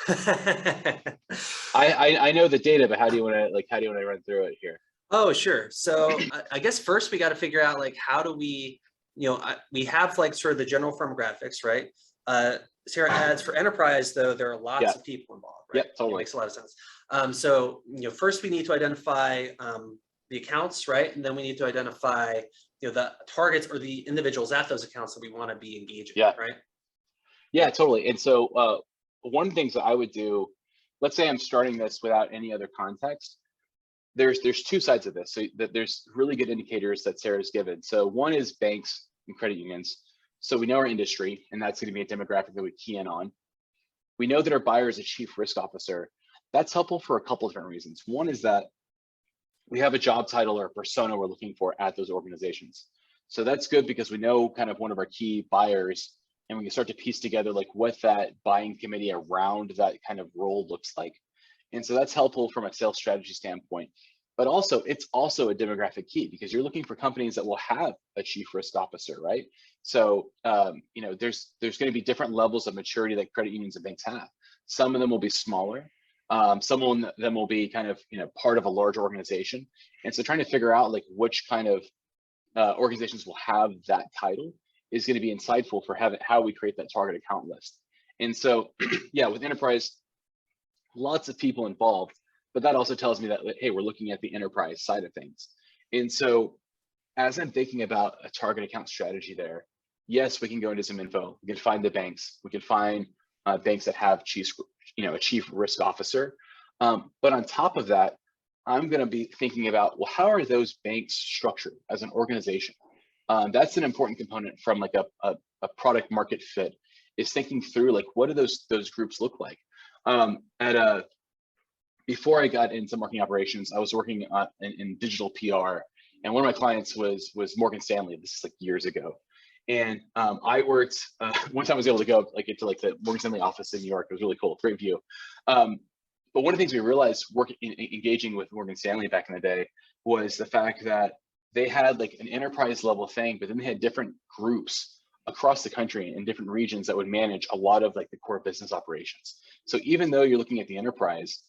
I know the data, but how do you want to run through it here? Oh, sure. So I guess first we got to figure out like how do we, we have like sort of the general firmographics, right? Sarah adds for enterprise though, there are lots of people involved, right? Yeah, totally. It makes a lot of sense. So first we need to identify the accounts, right? And then we need to identify the targets or the individuals at those accounts that we want to be engaging, right? Yeah, totally. And so one of the things that I would do, let's say I'm starting this without any other context. There's two sides of this. So there's really good indicators that Sarah's given. So one is banks and credit unions. So we know our industry, and that's going to be a demographic that we key in on. We know that our buyer is a chief risk officer. That's helpful for a couple of different reasons. One is that we have a job title or a persona we're looking for at those organizations. So that's good because we know kind of one of our key buyers, and we can start to piece together like what that buying committee around that kind of role looks like. And so that's helpful from a sales strategy standpoint. But also, it's also a demographic key because you're looking for companies that will have a chief risk officer, right? So, there's going to be different levels of maturity that credit unions and banks have. Some of them will be smaller. Some of them will be kind of, part of a large organization. And so trying to figure out like which kind of organizations will have that title is going to be insightful for how we create that target account list. And so, with enterprise, lots of people involved, but that also tells me that, hey, we're looking at the enterprise side of things. And so as I'm thinking about a target account strategy there, yes, we can go into some info. We can find the banks. We can find banks that have a chief risk officer. But on top of that, I'm going to be thinking about, well, how are those banks structured as an organization? That's an important component from like a product market fit, is thinking through like, what do those groups look like? Before I got into marketing operations, I was working in digital PR, and one of my clients was Morgan Stanley. This is like years ago, and I worked. One time I was able to go like into like the Morgan Stanley office in New York. It was really cool, great view. But one of the things we realized engaging with Morgan Stanley back in the day was the fact that they had like an enterprise level thing, but then they had different groups across the country in different regions that would manage a lot of like the core business operations. So even though you're looking at the enterprise,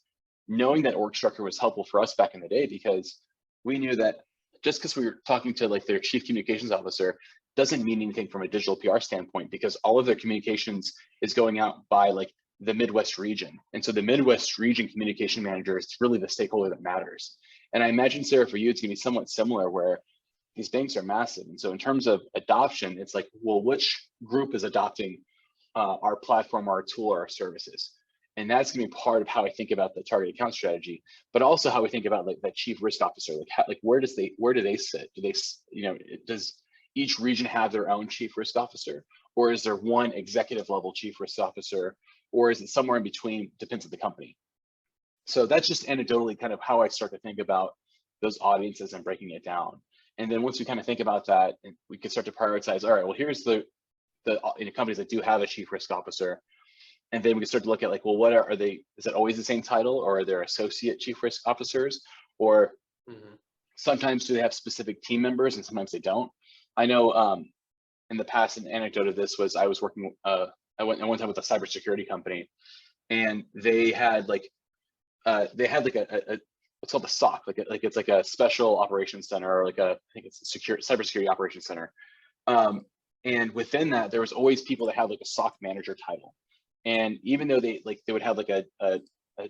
knowing that org structure was helpful for us back in the day, because we knew that just because we were talking to like their chief communications officer doesn't mean anything from a digital PR standpoint, because all of their communications is going out by like the Midwest region. And so the Midwest region communication manager is really the stakeholder that matters. And I imagine, Sarah, for you, it's gonna be somewhat similar, where these banks are massive. And so in terms of adoption, it's like, well, which group is adopting our platform, our tool, or our services? And that's gonna be part of how I think about the target account strategy, but also how we think about like that chief risk officer, like where do they sit? Do they, does each region have their own chief risk officer? Or is there one executive level chief risk officer? Or is it somewhere in between? Depends on the company. So that's just anecdotally kind of how I start to think about those audiences and breaking it down. And then once we kind of think about that, we can start to prioritize, all right, well, here's the companies that do have a chief risk officer. And then we can start to look at like, well, what are they, is it always the same title, or are there associate chief risk officers? Or sometimes do they have specific team members and sometimes they don't? I know in the past, an anecdote of this was I was working, I went one time with a cybersecurity company, and they had like a what's called a SOC, like it's like a special operations center, or like I think it's a cybersecurity operations center. And within that, there was always people that had like a SOC manager title. And even though they would have like a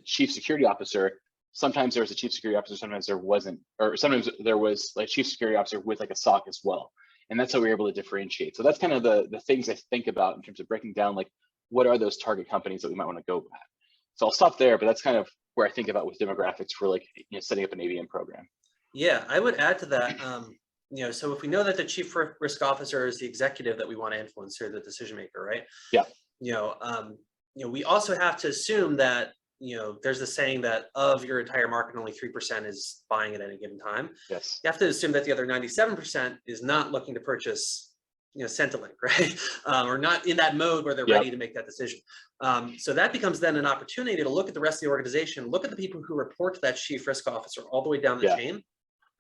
chief security officer, sometimes there was a chief security officer, sometimes there wasn't, or sometimes there was like chief security officer with like a SOC as well. And that's how we were able to differentiate. So that's kind of the things I think about in terms of breaking down, like, what are those target companies that we might want to go at? So I'll stop there, but that's kind of where I think about with demographics for like, setting up an ABM program. Yeah, I would add to that. So if we know that the chief risk officer is the executive that we want to influence, or the decision maker, right? Yeah. We also have to assume that there's the saying that of your entire market, only 3% is buying at any given time. Yes. You have to assume that the other 97% is not looking to purchase Centrelink, right? Or not in that mode where they're ready to make that decision. So that becomes then an opportunity to look at the rest of the organization, look at the people who report to that chief risk officer all the way down the chain,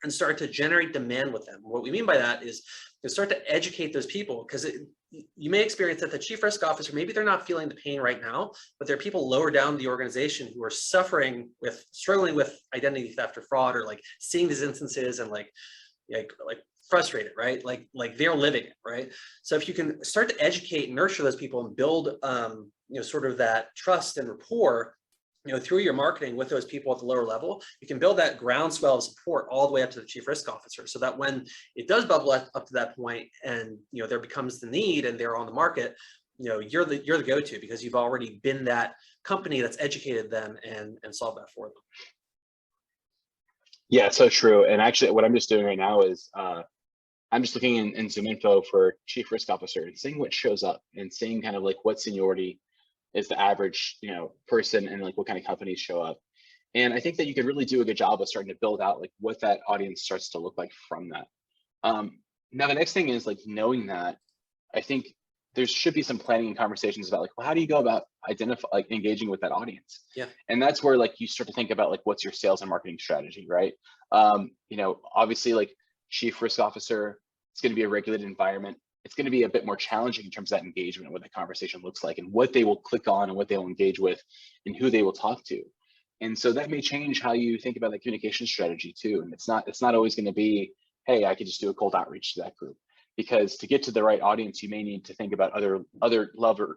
and start to generate demand with them. What we mean by that is to start to educate those people, because you may experience that the chief risk officer, maybe they're not feeling the pain right now, but there are people lower down the organization who are struggling with identity theft or fraud, or like seeing these instances and like frustrated, right? Like they're living it, right? So if you can start to educate and nurture those people and build, sort of that trust and rapport, through your marketing with those people at the lower level, you can build that groundswell of support all the way up to the chief risk officer, so that when it does bubble up to that point and there becomes the need and they're on the market, you're the go-to, because you've already been that company that's educated them and solved that for them. Yeah, so true. And actually, what I'm just doing right now is I'm just looking in Zoom info for chief risk officer and seeing what shows up, and seeing kind of like what seniority is the average person, and like what kind of companies show up. And I think that you could really do a good job of starting to build out like what that audience starts to look like from that. Now the next thing is like knowing that, I think there should be some planning and conversations about like, well, how do you go about engaging with that audience? Yeah. And that's where like you start to think about like, what's your sales and marketing strategy, right? Obviously like chief risk officer, it's going to be a regulated environment. It's going to be a bit more challenging in terms of that engagement and what that conversation looks like, and what they will click on and what they will engage with and who they will talk to. And so that may change how you think about the communication strategy too. And it's not always going to be, hey, I could just do a cold outreach to that group, because to get to the right audience, you may need to think about other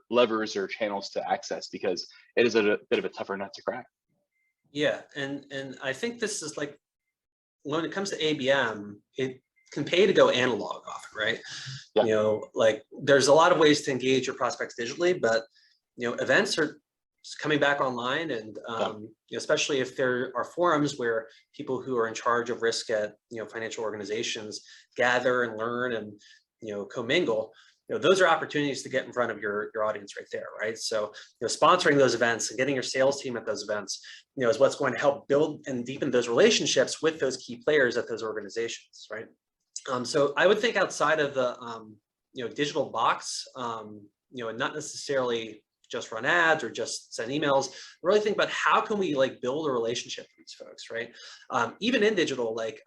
levers or channels to access, because it is a bit of a tougher nut to crack. Yeah, and I think this is like, when it comes to ABM, it can pay to go analog often, right? Yeah. Like there's a lot of ways to engage your prospects digitally, but events are coming back online, and especially if there are forums where people who are in charge of risk at financial organizations gather and learn and commingle. Those are opportunities to get in front of your audience right there, right? So sponsoring those events and getting your sales team at those events, is what's going to help build and deepen those relationships with those key players at those organizations, right? So I would think outside of the digital box, and not necessarily just run ads or just send emails. Really think about how can we like build a relationship with these folks, right? Even in digital, like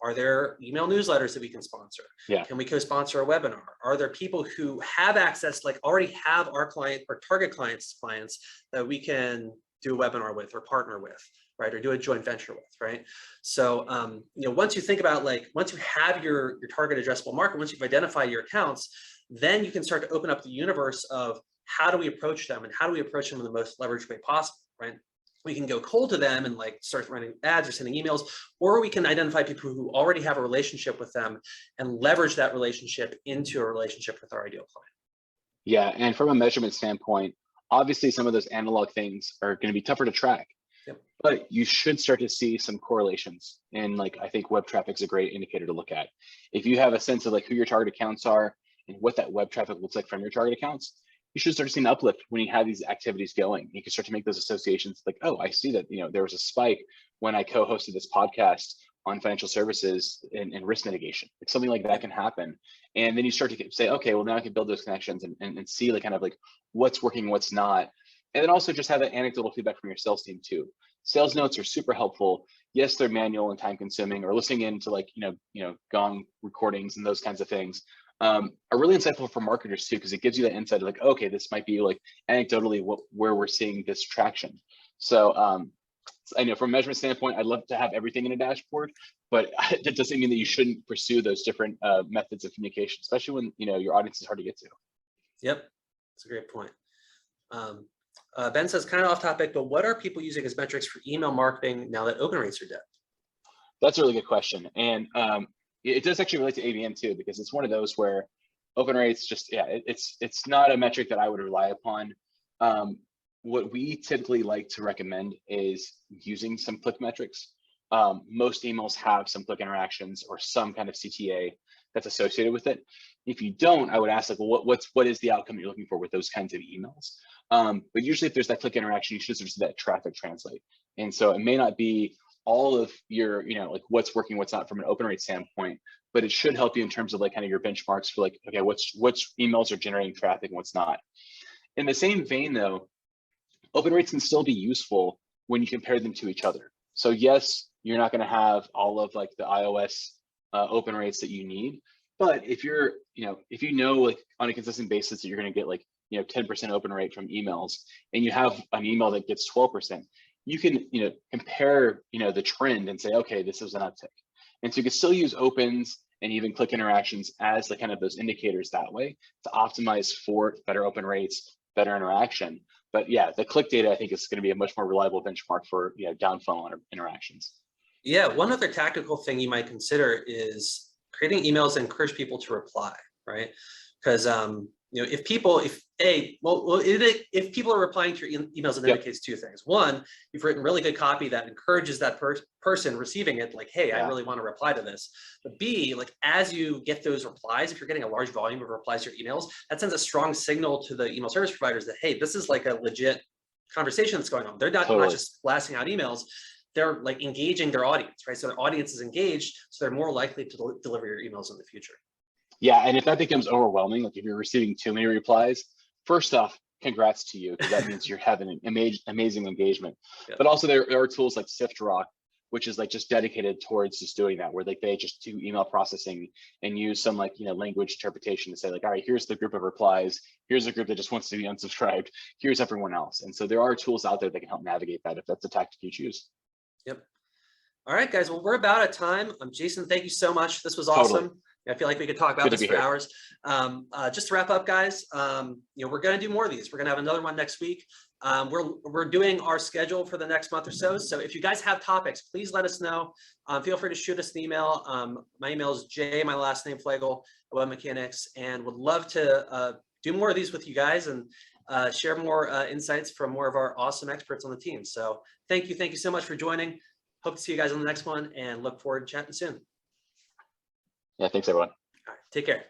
Are there email newsletters that we can sponsor? Yeah. Can we co-sponsor a webinar? Are there people who have access, like already have our client or target clients that we can do a webinar with or partner with, right? Or do a joint venture with, right? So, once you think about once you have your target addressable market, once you've identified your accounts, then you can start to open up the universe of how do we approach them and how do we approach them in the most leveraged way possible, right? We can go cold to them and start running ads or sending emails, or we can identify people who already have a relationship with them and leverage that relationship into a relationship with our ideal client. Yeah, and from a measurement standpoint, obviously some of those analog things are going to be tougher to track. Yep. But you should start to see some correlations. And I think web traffic is a great indicator to look at. If you have a sense of who your target accounts are and what that web traffic looks like from your target accounts, you should start to see an uplift when you have these activities going. You can start to make those associations oh, I see that, there was a spike when I co-hosted this podcast on financial services and risk mitigation. Something like that can happen. And then you start to say, okay, well, now I can build those connections and see what's working, what's not. And then also just have that anecdotal feedback from your sales team too. Sales notes are super helpful. Yes, they're manual and time consuming, or listening into gong recordings and those kinds of things are really insightful for marketers too, because it gives you that insight of okay, this might be anecdotally where we're seeing this traction. So I know from a measurement standpoint, I'd love to have everything in a dashboard, but that doesn't mean that you shouldn't pursue those different methods of communication, especially when your audience is hard to get to. Yep, that's a great point. Ben says, kind of off topic, but what are people using as metrics for email marketing now that open rates are dead? That's a really good question. And it does actually relate to ABM too, because it's one of those where open rates it's not a metric that I would rely upon. What we typically like to recommend is using some click metrics. Most emails have some click interactions or some kind of CTA that's associated with it. If you don't, I would ask what is the outcome you're looking for with those kinds of emails? But usually if there's that click interaction, you should sort of see that traffic translate. And so it may not be all of your, what's working, what's not from an open rate standpoint, but it should help you in terms of kind of your benchmarks for okay, which emails are generating traffic and what's not. In the same vein though, open rates can still be useful when you compare them to each other. So yes, you're not going to have all of the iOS open rates that you need, but if you're, if on a consistent basis that you're going to get 10% open rate from emails, and you have an email that gets 12%, you can, compare, the trend and say, okay, this is an uptick. And so you can still use opens and even click interactions as kind of those indicators that way to optimize for better open rates, better interaction. But yeah, the click data, I think, is going to be a much more reliable benchmark for down funnel interactions. Yeah, one other tactical thing you might consider is creating emails that encourage people to reply, right? Because if people are replying to your emails, it indicates two things. One, you've written really good copy that encourages that person receiving it, hey, I really want to reply to this. But B, as you get those replies, if you're getting a large volume of replies to your emails, that sends a strong signal to the email service providers that, hey, this is a legit conversation that's going on. They're not just blasting out emails. They're engaging their audience, right? So their audience is engaged, so they're more likely to deliver your emails in the future. Yeah, and if that becomes overwhelming, if you're receiving too many replies, first off, congrats to you, because that means you're having an amazing engagement. Yeah. But also there are tools like SiftRock, which is just dedicated towards just doing that, where they just do email processing and use some language interpretation to say all right, here's the group of replies, here's a group that just wants to be unsubscribed, here's everyone else. And so there are tools out there that can help navigate that if that's the tactic you choose. Yep. All right, guys. Well, we're about at time. Jason, thank you so much. This was awesome. Totally. I feel like we could talk about this for hours. Just to wrap up, guys, we're going to do more of these. We're going to have another one next week. We're doing our schedule for the next month or so. So if you guys have topics, please let us know. Feel free to shoot us an email. My email is J, my last name, Flegel, at WebMechanix, and would love to do more of these with you guys and share more insights from more of our awesome experts on the team. So thank you so much for joining. Hope to see you guys on the next one and look forward to chatting soon. Yeah, thanks everyone. All right, take care.